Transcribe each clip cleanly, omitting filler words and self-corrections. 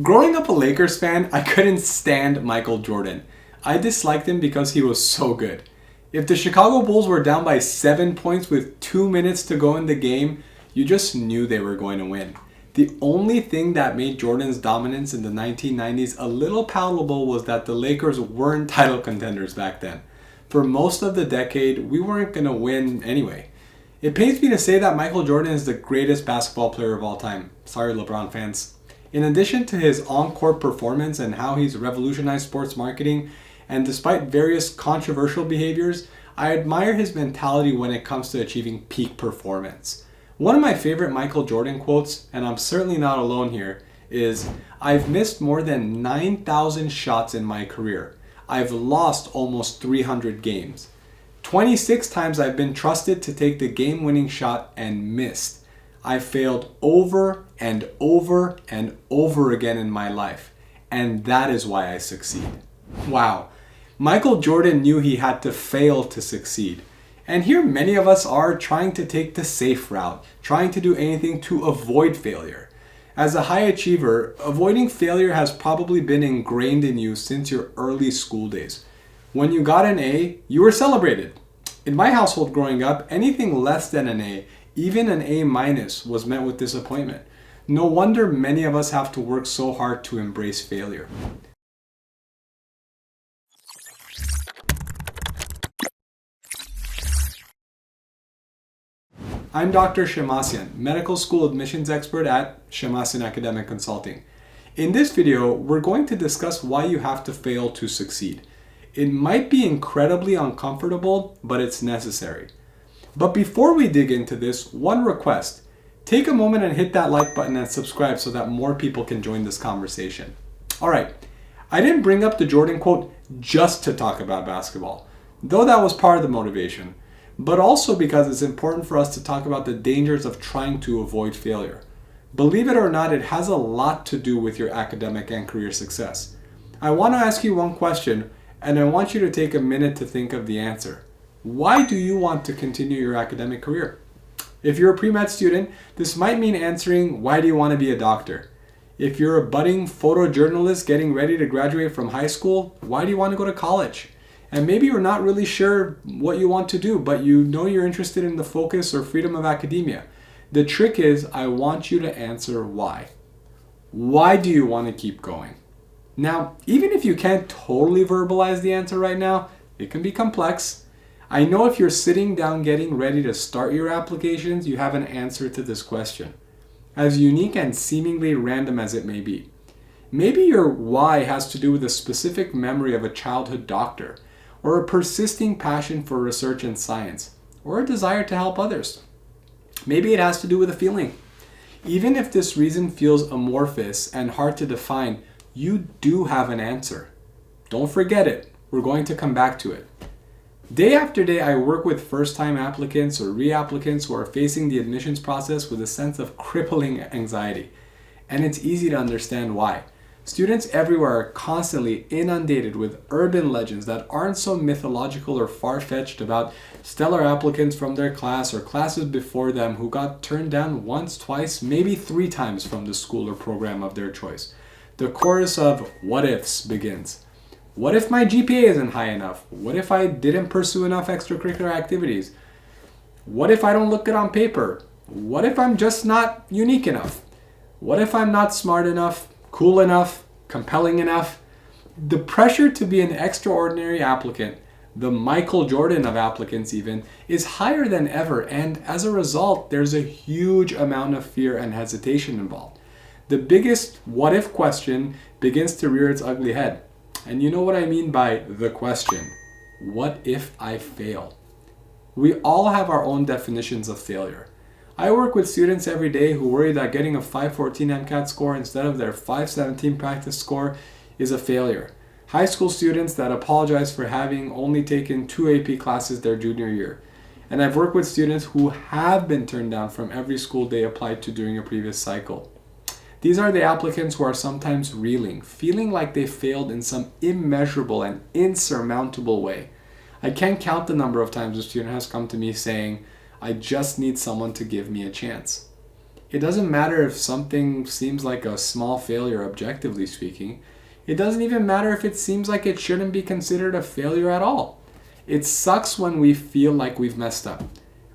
Growing up a Lakers fan, I couldn't stand Michael Jordan. I disliked him because he was so good. If the Chicago Bulls were down by 7 points with 2 minutes to go in the game, you just knew they were going to win. The only thing that made Jordan's dominance in the 1990s a little palatable was that the Lakers weren't title contenders back then. For most of the decade, we weren't going to win anyway. It pains me to say that Michael Jordan is the greatest basketball player of all time. Sorry, LeBron fans. In addition to his on-court performance and how he's revolutionized sports marketing, and despite various controversial behaviors, I admire his mentality when it comes to achieving peak performance. One of my favorite Michael Jordan quotes, and I'm certainly not alone here, is, "I've missed more than 9,000 shots in my career. I've lost almost 300 games. 26 times I've been trusted to take the game-winning shot and missed. I've failed over and over and over again in my life, and that is why I succeed." Wow. Michael Jordan knew he had to fail to succeed. And here many of us are trying to take the safe route, trying to do anything to avoid failure. As a high achiever, avoiding failure has probably been ingrained in you since your early school days. When you got an A, you were celebrated. In my household growing up, anything less than an A, even an A minus, was met with disappointment. No wonder many of us have to work so hard to embrace failure. I'm Dr. Shemmassian, medical school admissions expert at Shemmassian Academic Consulting. In this video, we're going to discuss why you have to fail to succeed. It might be incredibly uncomfortable, but it's necessary. But before we dig into this, one request. Take a moment and hit that like button and subscribe so that more people can join this conversation. Alright, I didn't bring up the Jordan quote just to talk about basketball, though that was part of the motivation, but also because it's important for us to talk about the dangers of trying to avoid failure. Believe it or not, it has a lot to do with your academic and career success. I want to ask you one question, and I want you to take a minute to think of the answer. Why do you want to continue your academic career? If you're a pre-med student, this might mean answering, why do you want to be a doctor? If you're a budding photojournalist getting ready to graduate from high school, why do you want to go to college? And maybe you're not really sure what you want to do, but you know you're interested in the focus or freedom of academia. The trick is, I want you to answer why. Why do you want to keep going? Now, even if you can't totally verbalize the answer right now, it can be complex. I know if you're sitting down getting ready to start your applications, you have an answer to this question, as unique and seemingly random as it may be. Maybe your why has to do with a specific memory of a childhood doctor, or a persisting passion for research and science, or a desire to help others. Maybe it has to do with a feeling. Even if this reason feels amorphous and hard to define, you do have an answer. Don't forget it. We're going to come back to it. Day after day, I work with first-time applicants or reapplicants who are facing the admissions process with a sense of crippling anxiety. And it's easy to understand why. Students everywhere are constantly inundated with urban legends that aren't so mythological or far-fetched about stellar applicants from their class or classes before them who got turned down once, twice, maybe 3 times from the school or program of their choice. The chorus of what ifs begins. What if my GPA isn't high enough? What if I didn't pursue enough extracurricular activities? What if I don't look good on paper? What if I'm just not unique enough? What if I'm not smart enough, cool enough, compelling enough? The pressure to be an extraordinary applicant, the Michael Jordan of applicants even, is higher than ever, and as a result, there's a huge amount of fear and hesitation involved. The biggest what if question begins to rear its ugly head. And you know what I mean by the question. What if I fail? We all have our own definitions of failure. I work with students every day who worry that getting a 514 MCAT score instead of their 517 practice score is a failure. High school students that apologize for having only taken 2 AP classes their junior year. And I've worked with students who have been turned down from every school they applied to during a previous cycle. These are the applicants who are sometimes reeling, feeling like they failed in some immeasurable and insurmountable way. I can't count the number of times a student has come to me saying, I just need someone to give me a chance. It doesn't matter if something seems like a small failure, objectively speaking. It doesn't even matter if it seems like it shouldn't be considered a failure at all. It sucks when we feel like we've messed up,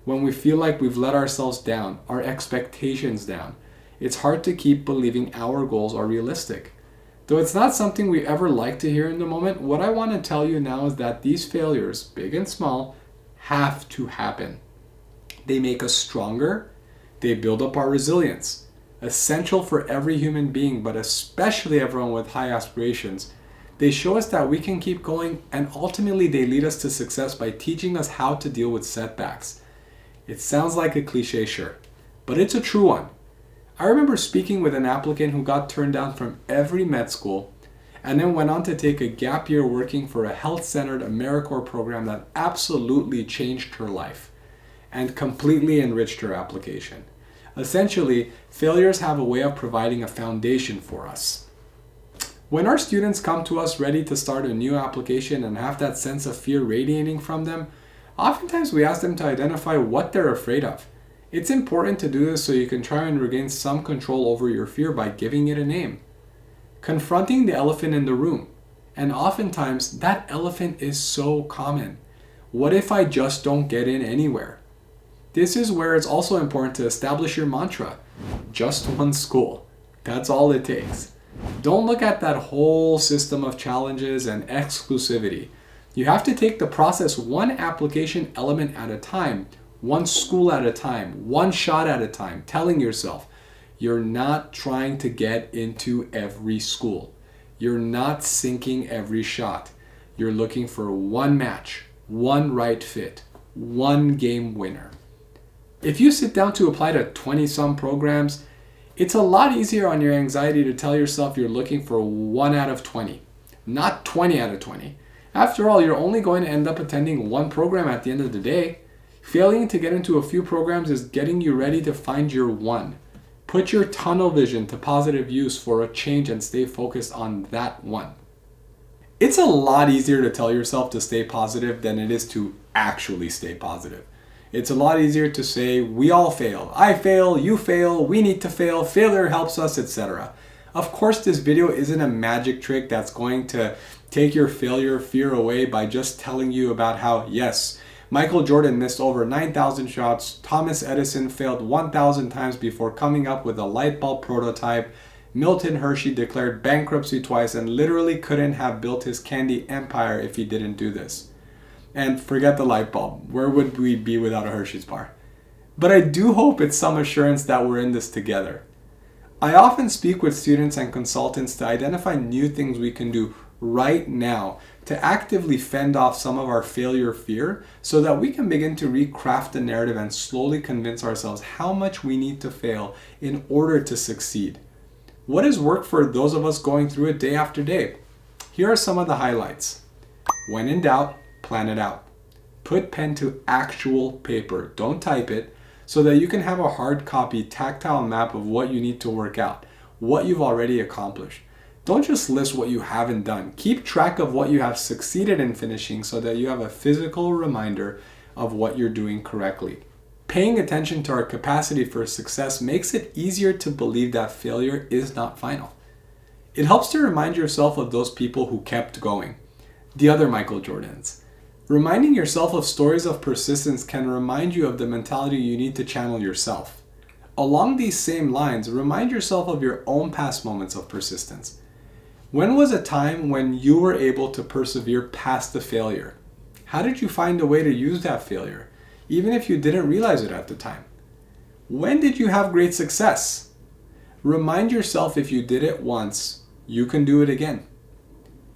when we feel like we've let ourselves down, our expectations down. It's hard to keep believing our goals are realistic. Though it's not something we ever like to hear in the moment, what I want to tell you now is that these failures, big and small, have to happen. They make us stronger. They build up our resilience. Essential for every human being, but especially everyone with high aspirations. They show us that we can keep going, and ultimately they lead us to success by teaching us how to deal with setbacks. It sounds like a cliche, sure, but it's a true one. I remember speaking with an applicant who got turned down from every med school and then went on to take a gap year working for a health-centered AmeriCorps program that absolutely changed her life and completely enriched her application. Essentially, failures have a way of providing a foundation for us. When our students come to us ready to start a new application and have that sense of fear radiating from them, oftentimes we ask them to identify what they're afraid of. It's important to do this so you can try and regain some control over your fear by giving it a name. Confronting the elephant in the room. And oftentimes, that elephant is so common. What if I just don't get in anywhere? This is where it's also important to establish your mantra. Just one school. That's all it takes. Don't look at that whole system of challenges and exclusivity. You have to take the process one application element at a time, one school at a time, one shot at a time, telling yourself, you're not trying to get into every school. You're not sinking every shot. You're looking for one match, one right fit, one game winner. If you sit down to apply to 20-some programs, it's a lot easier on your anxiety to tell yourself you're looking for 1 out of 20, not 20 out of 20. After all, you're only going to end up attending one program at the end of the day. Failing to get into a few programs is getting you ready to find your one. Put your tunnel vision to positive use for a change and stay focused on that one. It's a lot easier to tell yourself to stay positive than it is to actually stay positive. It's a lot easier to say, we all fail. I fail, you fail, we need to fail, failure helps us, etc. Of course, this video isn't a magic trick that's going to take your failure fear away by just telling you about how, yes, Michael Jordan missed over 9,000 shots, Thomas Edison failed 1,000 times before coming up with a light bulb prototype, Milton Hershey declared bankruptcy twice and literally couldn't have built his candy empire if he didn't do this. And forget the light bulb. Where would we be without a Hershey's bar? But I do hope it's some assurance that we're in this together. I often speak with students and consultants to identify new things we can do right now to actively fend off some of our failure fear so that we can begin to recraft the narrative and slowly convince ourselves how much we need to fail in order to succeed. What has worked for those of us going through it day after day? Here are some of the highlights. When in doubt, plan it out. Put pen to actual paper. Don't type it, so that you can have a hard copy, tactile map of what you need to work out, what you've already accomplished. Don't just list what you haven't done. Keep track of what you have succeeded in finishing so that you have a physical reminder of what you're doing correctly. Paying attention to our capacity for success makes it easier to believe that failure is not final. It helps to remind yourself of those people who kept going, the other Michael Jordans. Reminding yourself of stories of persistence can remind you of the mentality you need to channel yourself. Along these same lines, remind yourself of your own past moments of persistence. When was a time when you were able to persevere past the failure? How did you find a way to use that failure, even if you didn't realize it at the time? When did you have great success? Remind yourself if you did it once, you can do it again.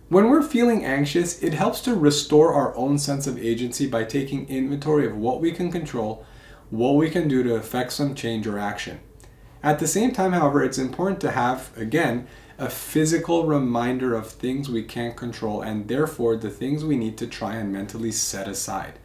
When we're feeling anxious, it helps to restore our own sense of agency by taking inventory of what we can control, what we can do to affect some change or action. At the same time, however, it's important to have, again, a physical reminder of things we can't control and therefore the things we need to try and mentally set aside.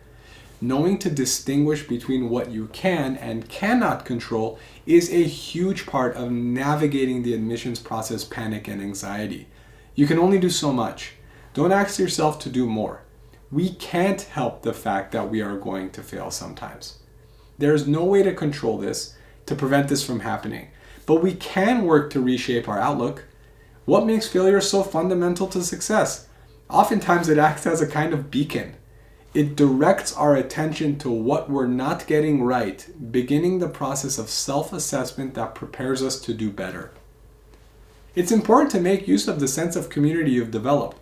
Knowing to distinguish between what you can and cannot control is a huge part of navigating the admissions process panic and anxiety. You can only do so much. Don't ask yourself to do more. We can't help the fact that we are going to fail sometimes. There is no way to control this. to prevent this from happening. But we can work to reshape our outlook. What makes failure so fundamental to success? Oftentimes it acts as a kind of beacon. It directs our attention to what we're not getting right, beginning the process of self-assessment that prepares us to do better. It's important to make use of the sense of community you've developed.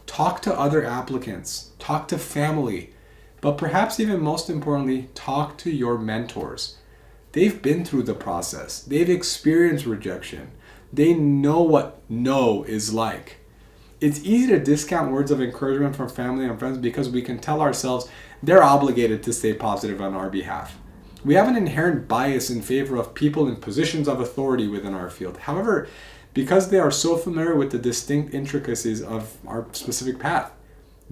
Talk to other applicants, talk to family, but perhaps even most importantly, talk to your mentors. They've been through the process. They've experienced rejection. They know what no is like. It's easy to discount words of encouragement from family and friends because we can tell ourselves they're obligated to stay positive on our behalf. We have an inherent bias in favor of people in positions of authority within our field. However, because they are so familiar with the distinct intricacies of our specific path,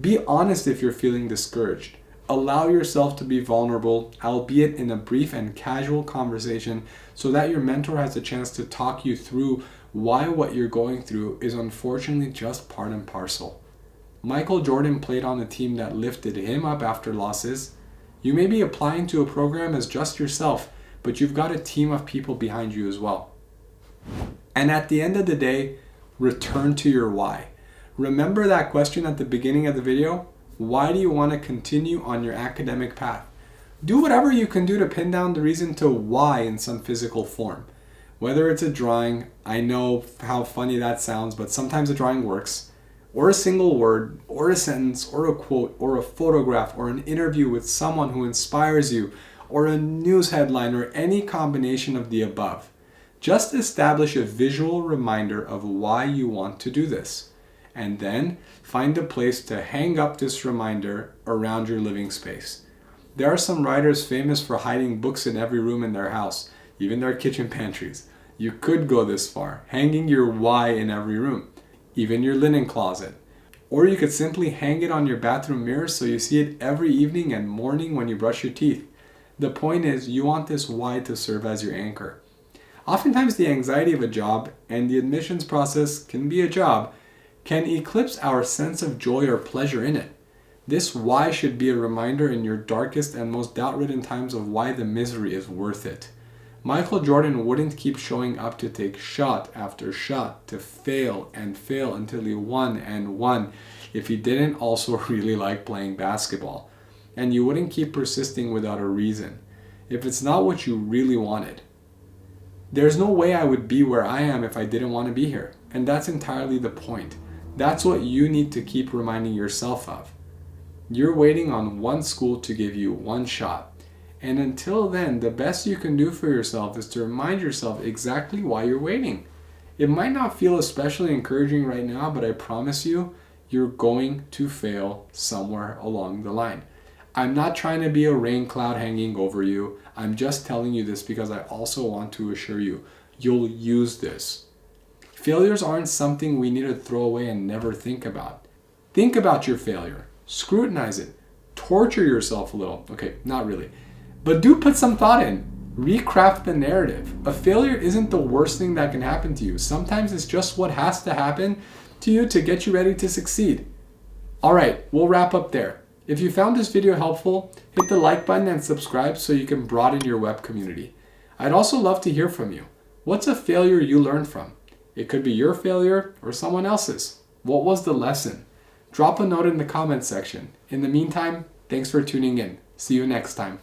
be honest if you're feeling discouraged. Allow yourself to be vulnerable, albeit in a brief and casual conversation, so that your mentor has a chance to talk you through why what you're going through is unfortunately just part and parcel. Michael Jordan played on a team that lifted him up after losses. You may be applying to a program as just yourself, but you've got a team of people behind you as well. And at the end of the day, return to your why. Remember that question at the beginning of the video? Why do you want to continue on your academic path? Do whatever you can do to pin down the reason to why in some physical form. Whether it's a drawing, I know how funny that sounds, but sometimes a drawing works, or a single word, or a sentence, or a quote, or a photograph, or an interview with someone who inspires you, or a news headline, or any combination of the above. Just establish a visual reminder of why you want to do this, and then find a place to hang up this reminder around your living space. There are some writers famous for hiding books in every room in their house, even their kitchen pantries. You could go this far, hanging your why in every room, even your linen closet. Or you could simply hang it on your bathroom mirror so you see it every evening and morning when you brush your teeth. The point is, you want this why to serve as your anchor. Oftentimes the anxiety of a job, and the admissions process can be a job, can eclipse our sense of joy or pleasure in it. This why should be a reminder in your darkest and most doubt-ridden times of why the misery is worth it. Michael Jordan wouldn't keep showing up to take shot after shot, to fail and fail until he won and won, if he didn't also really like playing basketball. And you wouldn't keep persisting without a reason, if it's not what you really wanted. There's no way I would be where I am if I didn't want to be here, and that's entirely the point. That's what you need to keep reminding yourself of. You're waiting on one school to give you one shot. And until then, the best you can do for yourself is to remind yourself exactly why you're waiting. It might not feel especially encouraging right now, but I promise you, you're going to fail somewhere along the line. I'm not trying to be a rain cloud hanging over you. I'm just telling you this because I also want to assure you, you'll use this. Failures aren't something we need to throw away and never think about. Think about your failure. Scrutinize it. Torture yourself a little. Okay, not really. But do put some thought in. Recraft the narrative. A failure isn't the worst thing that can happen to you. Sometimes it's just what has to happen to you to get you ready to succeed. Alright, we'll wrap up there. If you found this video helpful, hit the like button and subscribe so you can broaden your web community. I'd also love to hear from you. What's a failure you learned from? It could be your failure or someone else's. What was the lesson? Drop a note in the comments section. In the meantime, thanks for tuning in. See you next time.